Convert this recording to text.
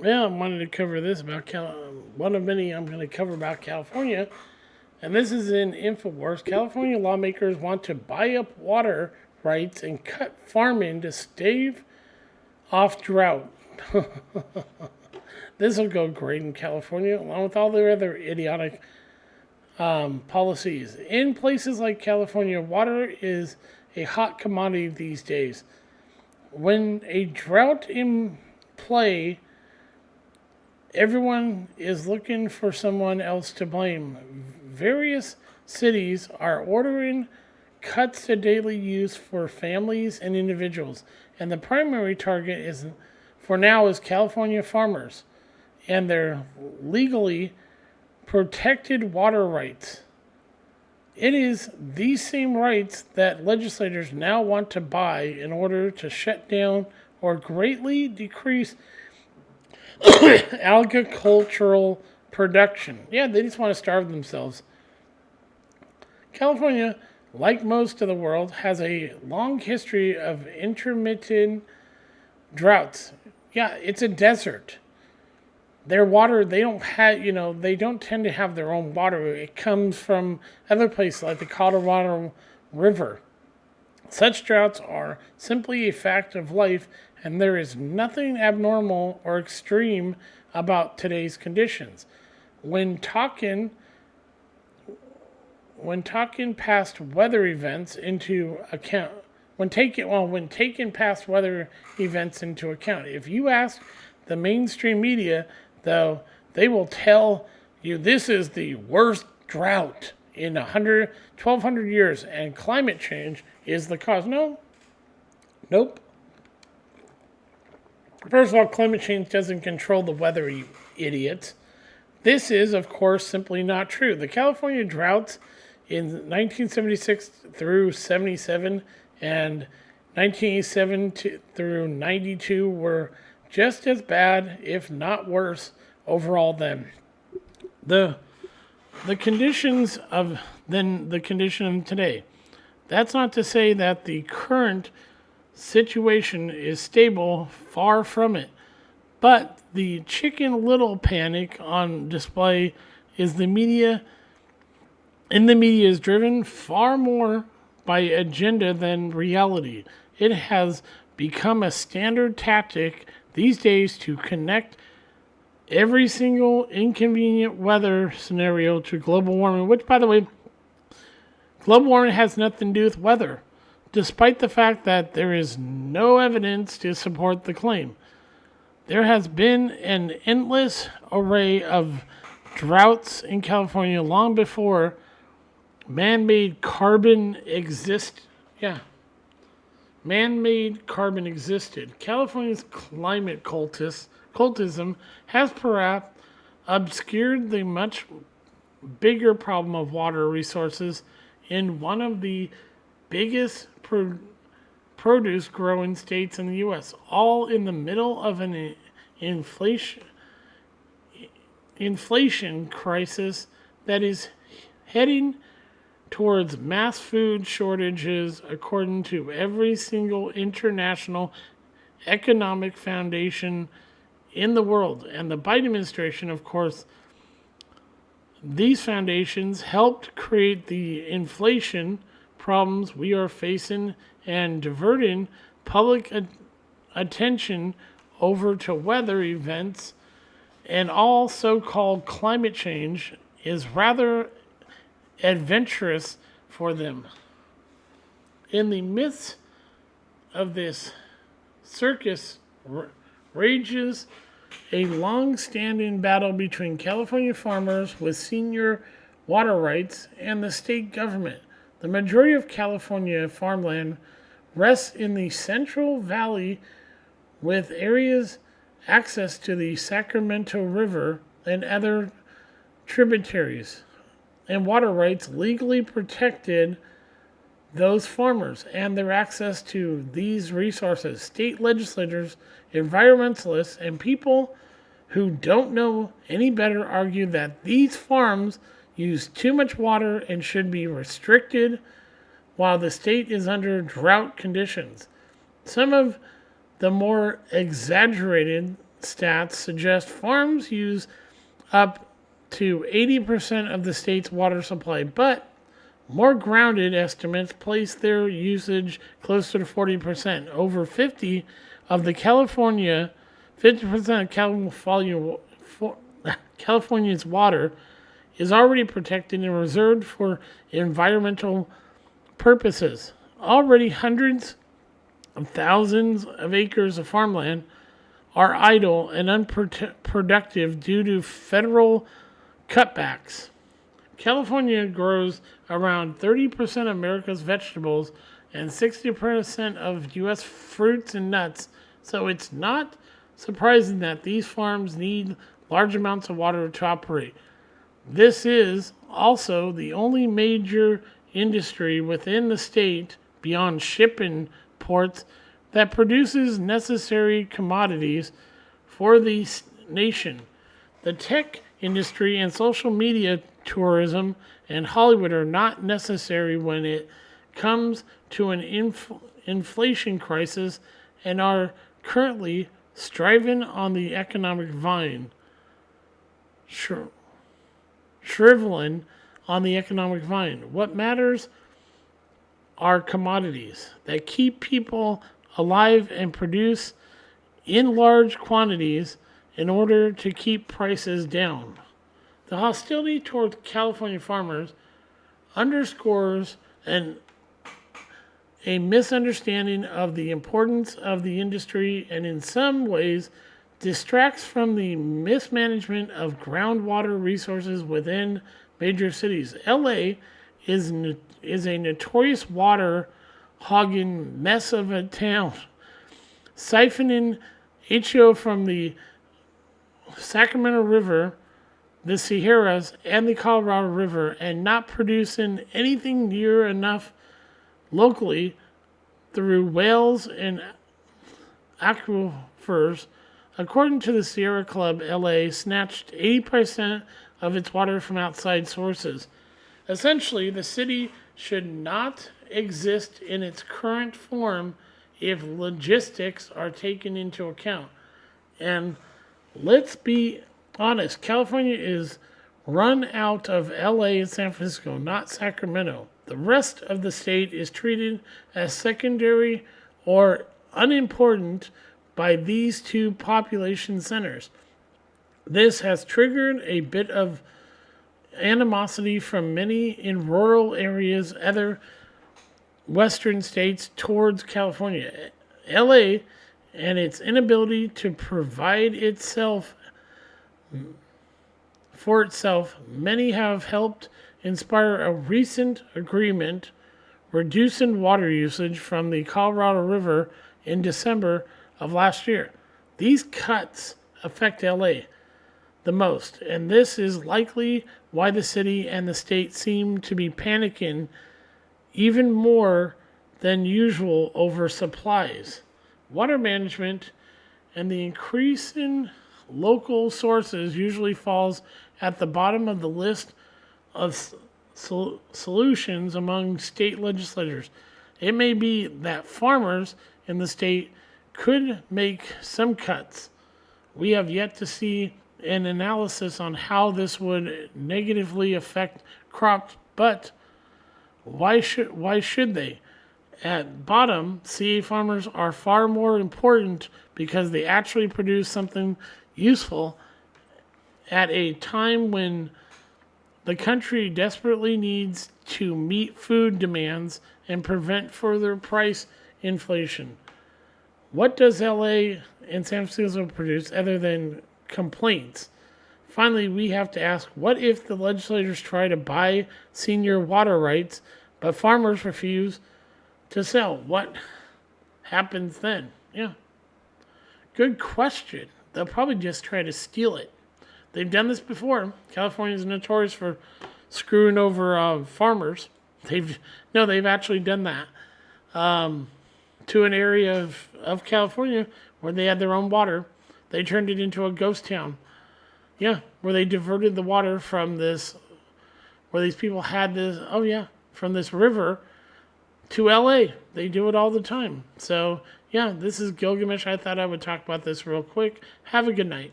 Yeah, I wanted to cover this about one of many I'm going to cover about California. And this is in InfoWars. California lawmakers want to buy up water rights and cut farming to stave off drought. This will go great in California, along with all the other idiotic policies. In places like California, water is a hot commodity these days. When a drought in play, everyone is looking for someone else to blame. Various cities are ordering cuts to daily use for families and individuals, and the primary target is for now is California farmers and their legally protected water rights. It is these same rights that legislators now want to buy in order to shut down or greatly decrease agricultural production. Yeah, they just want to starve themselves. California, like most of the world, has a long history of intermittent droughts. Yeah, it's a desert. Their water, they don't have, they don't tend to have their own water. It comes from other places like the Colorado River. Such droughts are simply a fact of life, and there is nothing abnormal or extreme about today's conditions. When talking past weather events into account, when taking past weather events into account, if you ask the mainstream media, though, they will tell you this is the worst drought in 1,200 years, and climate change is the cause. No, nope. First of all, climate change doesn't control the weather, you idiots. This is, of course, simply not true. The California droughts in 1976 through 77 and 1987 through 92 were just as bad, if not worse, overall then. The conditions of the condition of today. That's not to say that the current situation is stable, far from it. But the Chicken Little panic on display is the media is driven far more by agenda than reality. It has become a standard tactic these days to connect every single inconvenient weather scenario to global warming, which, by the way, global warming has nothing to do with weather, despite the fact that there is no evidence to support the claim. There has been an endless array of droughts in California long before man-made carbon exist. Yeah, man-made carbon existed. California's climate cultism has perhaps obscured the much bigger problem of water resources in one of the biggest produce growing states in the U.S., all in the middle of an inflation crisis that is heading towards mass food shortages, according to every single international economic foundation in the world. And the Biden administration, of course, these foundations helped create the inflation problems we are facing and diverting public attention over to weather events, and all so-called climate change is rather adventurous for them. In the midst of this circus rages a long-standing battle between California farmers with senior water rights and the state government. The majority of California farmland rests in the Central Valley, with areas access to the Sacramento River and other tributaries, and water rights legally protected those farmers and their access to these resources. State legislators, environmentalists, and people who don't know any better argue that these farms use too much water and should be restricted while the state is under drought conditions. Some of the more exaggerated stats suggest farms use up to 80% of the state's water supply, but more grounded estimates place their usage closer to 40%. Over 50% of California's water is already protected and reserved for environmental purposes. Already hundreds of thousands of acres of farmland are idle and unproductive due to federal cutbacks. California grows around 30% of America's vegetables and 60% of U.S. fruits and nuts, so it's not surprising that these farms need large amounts of water to operate. This is also the only major industry within the state, beyond shipping ports, that produces necessary commodities for the nation. The tech industry and social media, tourism, and Hollywood are not necessary when it comes to an inflation crisis and are currently striving on the economic vine. Shriveling on the economic vine. What matters are commodities that keep people alive and produce in large quantities in order to keep prices down. The hostility toward California farmers underscores a misunderstanding of the importance of the industry and in some ways distracts from the mismanagement of groundwater resources within major cities. LA is a notorious water hogging mess of a town, siphoning H2O from the Sacramento River, the Sierras, and the Colorado River, and not producing anything near enough locally through wells and aquifers. According to the Sierra Club, LA snatched 80% of its water from outside sources. Essentially, the city should not exist in its current form if logistics are taken into account. And let's be honest, California is run out of LA and San Francisco, not Sacramento. The rest of the state is treated as secondary or unimportant by these two population centers. This has triggered a bit of animosity from many in rural areas, other western states towards California. LA and its inability to provide for itself, many have helped inspire a recent agreement reducing water usage from the Colorado River in December of last year. These cuts affect LA the most, and this is likely why the city and the state seem to be panicking even more than usual over supplies. Water management and the increase in local sources usually falls at the bottom of the list of solutions among state legislators. It may be that farmers in the state could make some cuts. We have yet to see an analysis on how this would negatively affect crops, but why should they? At bottom, CA farmers are far more important because they actually produce something useful at a time when the country desperately needs to meet food demands and prevent further price inflation. What does LA and San Francisco produce other than complaints? Finally, we have to ask, what if the legislators try to buy senior water rights, but farmers refuse to sell? What happens then? Yeah. Good question. They'll probably just try to steal it. They've done this before. California is notorious for screwing over farmers. They've actually done that to an area of California where they had their own water. They turned it into a ghost town. Yeah, where they diverted the water from this, where these people had this, from this river to LA. They do it all the time. So yeah, this is Gilgamesh. I thought I would talk about this real quick. Have a good night.